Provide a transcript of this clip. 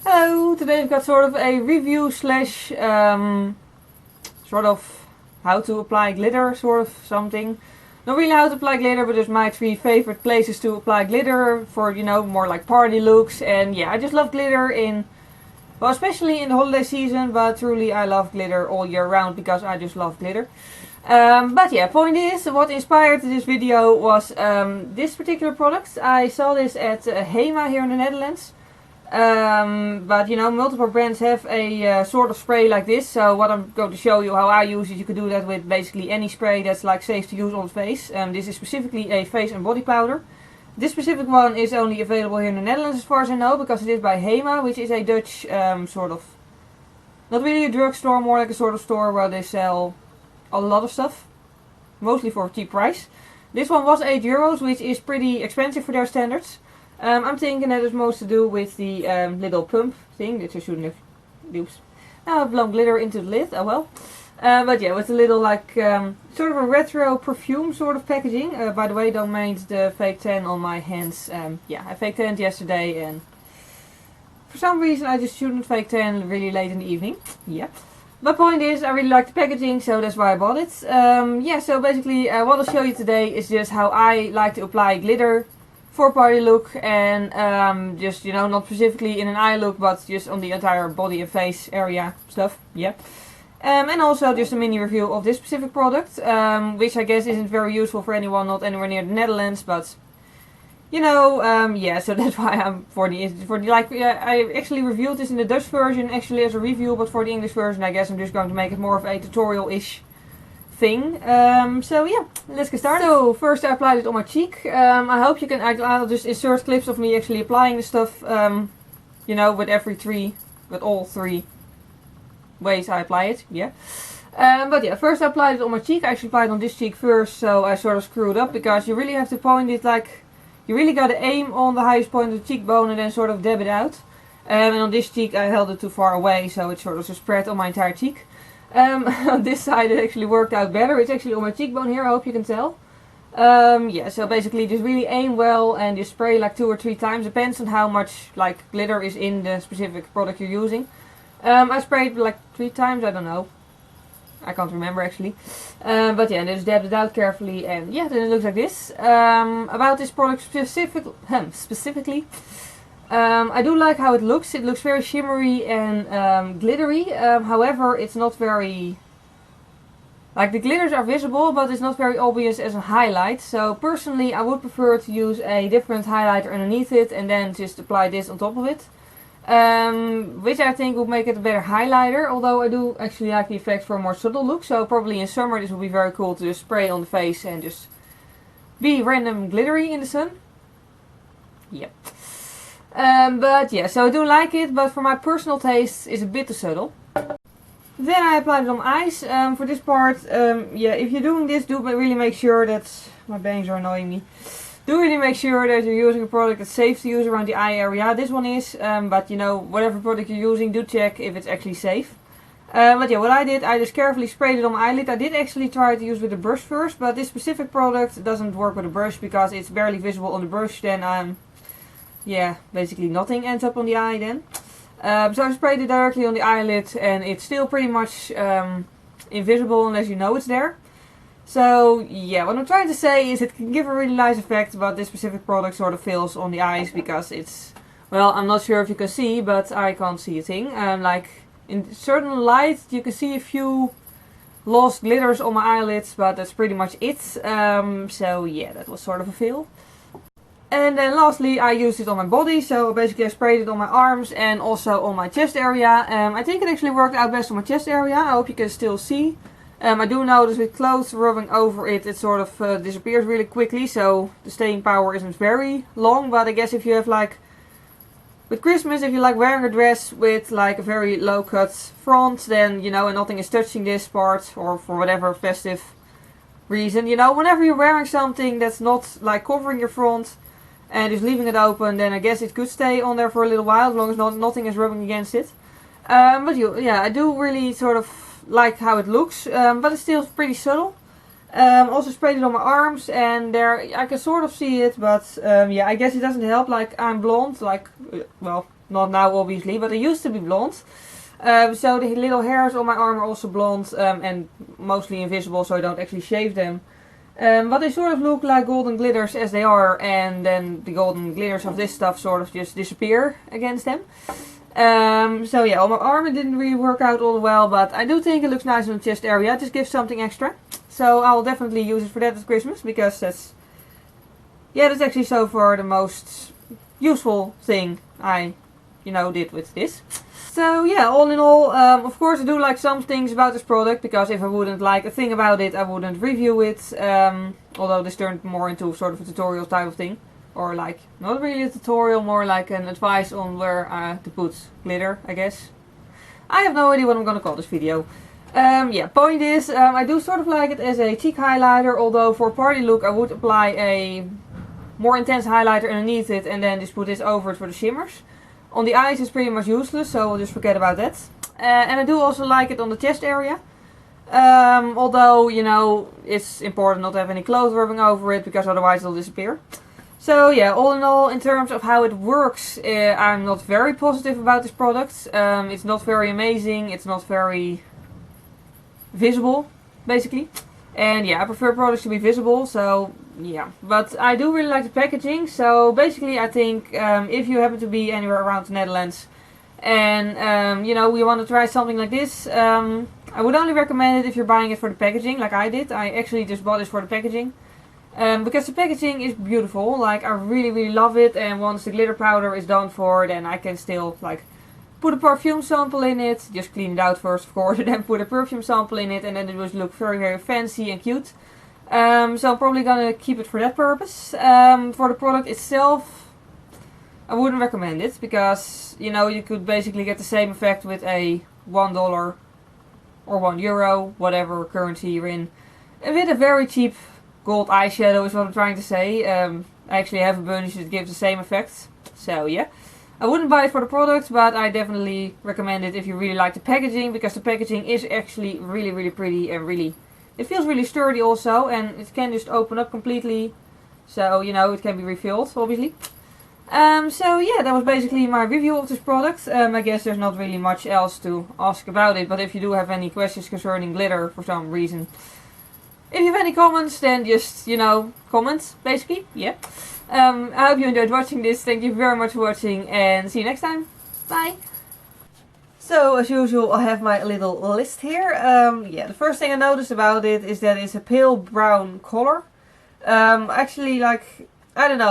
Hello, today we've got sort of a review slash sort of how to apply glitter sort of something. Not really how to apply glitter, but just my 3 favorite places to apply glitter for, you know, more like party looks. And yeah, I just love glitter in, well, especially in the holiday season, but truly I love glitter all year round because I just love glitter. But yeah, point is, what inspired this video was this particular product. I saw this at HEMA here in the Netherlands. But you know, multiple brands have a sort of spray like this. So what I'm going to show you how I use it, you can do that with basically any spray that's like safe to use on the face. This is specifically a face and body powder. This specific one is only available here in the Netherlands as far as I know, because it is by HEMA, which is a Dutch sort of, not really a drugstore, more like a sort of store where they sell a lot of stuff, mostly for a cheap price. This one was €8, which is pretty expensive for their standards. I'm thinking that it's most to do with the little pump thing that you shouldn't have used. Now I've blown glitter into the lid, oh well. But yeah, with a little like sort of a retro perfume sort of packaging. By the way, don't mind the fake tan on my hands. Yeah, I fake tanned yesterday and for some reason I just shouldn't fake tan really late in the evening. Yeah. My point is, I really like the packaging, so that's why I bought it. Yeah, so basically what I'll show you today is just how I like to apply glitter for party look, and just, you know, not specifically in an eye look, but just on the entire body and face area stuff. Yep. And also just a mini review of this specific product, which I guess isn't very useful for anyone not anywhere near the Netherlands, but you know, yeah, so that's why I'm for the like, I actually reviewed this in the Dutch version actually as a review, but for the English version I guess I'm just going to make it more of a tutorial-ish thing. So yeah, let's get started. So first I applied it on my cheek. I hope you can, I'll just insert clips of me actually applying the stuff, you know, with all three ways I apply it, yeah. But yeah, first I applied it on my cheek. I actually applied it on this cheek first, so I sort of screwed up because you really have to point it like, you really got to aim on the highest point of the cheekbone and then sort of dab it out. And on this cheek I held it too far away, so it sort of just spread on my entire cheek. On this side it actually worked out better. It's actually on my cheekbone here, I hope you can tell. Yeah, so basically just really aim well and just spray like 2 or 3 times. Depends on how much like glitter is in the specific product you're using. I sprayed like 3 times, I don't know. I can't remember actually. But yeah, and then just dabbed it out carefully, and yeah, then it looks like this. About this product specifically, I do like how it looks. It looks very shimmery and glittery. However, it's not very, like, the glitters are visible, but it's not very obvious as a highlight. So personally, I would prefer to use a different highlighter underneath it and then just apply this on top of it. Which I think would make it a better highlighter, although I do actually like the effect for a more subtle look. So probably in summer this would be very cool to just spray on the face and just be random glittery in the sun. Yep. But yeah, so I do like it, but for my personal taste it's a bit too subtle. Then I applied it on my eyes. For this part, yeah, if you're doing this, do really make sure that, my bangs are annoying me. Do really make sure that you're using a product that's safe to use around the eye area. This one is, but you know, whatever product you're using, do check if it's actually safe. But yeah, what I did, I just carefully sprayed it on my eyelid. I did actually try to use with a brush first, but this specific product doesn't work with a brush because it's barely visible on the brush. Then yeah, basically nothing ends up on the eye then. So I sprayed it directly on the eyelid and it's still pretty much invisible unless you know it's there. So yeah, what I'm trying to say is it can give a really nice effect, but this specific product sort of fails on the eyes because it's, well, I'm not sure if you can see, but I can't see a thing. Like in certain light you can see a few lost glitters on my eyelids, but that's pretty much it. So yeah, that was sort of a fail. And then lastly I used it on my body, so basically I sprayed it on my arms and also on my chest area. I think it actually worked out best on my chest area. I hope you can still see. I do notice with clothes rubbing over it, it sort of disappears really quickly, so the staying power isn't very long. But I guess if you have like, with Christmas, if you like wearing a dress with like a very low cut front, then, you know, and nothing is touching this part, or for whatever festive reason, you know, whenever you're wearing something that's not like covering your front and just leaving it open, then I guess it could stay on there for a little while as long as nothing is rubbing against it. But yeah, I do really sort of like how it looks, but it's still pretty subtle. Also sprayed it on my arms, and there I can sort of see it, but yeah, I guess it doesn't help. Like, I'm blonde, like, well, not now obviously, but they used to be blonde. So the little hairs on my arm are also blonde and mostly invisible, so I don't actually shave them. But they sort of look like golden glitters as they are, and then the golden glitters of this stuff sort of just disappear against them. So yeah, on my arm it didn't really work out all well, but I do think it looks nice on the chest area. It just gives something extra. So I'll definitely use it for that at Christmas, because that's actually so far the most useful thing I, did with this. So yeah, all in all, of course I do like some things about this product, because if I wouldn't like a thing about it, I wouldn't review it. Although this turned more into sort of a tutorial type of thing. Or like, not really a tutorial, more like an advice on where to put glitter, I guess. I have no idea what I'm gonna call this video. Yeah, point is, I do sort of like it as a cheek highlighter, although for a party look I would apply a more intense highlighter underneath it and then just put this over it for the shimmers. On the eyes it's pretty much useless, so we'll just forget about that. And I do also like it on the chest area. Although, it's important not to have any clothes rubbing over it, because otherwise it'll disappear. So yeah, all in all, in terms of how it works, I'm not very positive about this product. It's not very amazing, it's not very visible, basically. And yeah, I prefer products to be visible, so yeah. But I do really like the packaging, so basically I think if you happen to be anywhere around the Netherlands and you want to try something like this, I would only recommend it if you're buying it for the packaging, like I did. I actually just bought this for the packaging. Because the packaging is beautiful, like I really love it, and once the glitter powder is done for, then I can still like put a perfume sample in it, just clean it out first of course, and then put a perfume sample in it, and then it will look very fancy and cute. So I'm probably gonna keep it for that purpose. For the product itself, I wouldn't recommend it, because you could basically get the same effect with a $1 or €1, whatever currency you're in, with a very cheap gold eyeshadow is what I'm trying to say. I actually have a bunch that gives the same effect. So yeah. I wouldn't buy it for the product, but I definitely recommend it if you really like the packaging, because the packaging is actually really pretty, and it feels really sturdy also, and it can just open up completely. So, it can be refilled, obviously. So yeah, that was basically my review of this product. I guess there's not really much else to ask about it, but if you do have any questions concerning glitter for some reason, if you have any comments, then just, comment, basically. Yeah. I hope you enjoyed watching this. Thank you very much for watching, and see you next time. Bye! So, as usual, I have my little list here. Yeah, the first thing I noticed about it is that it's a pale brown color. Actually, like, I don't know.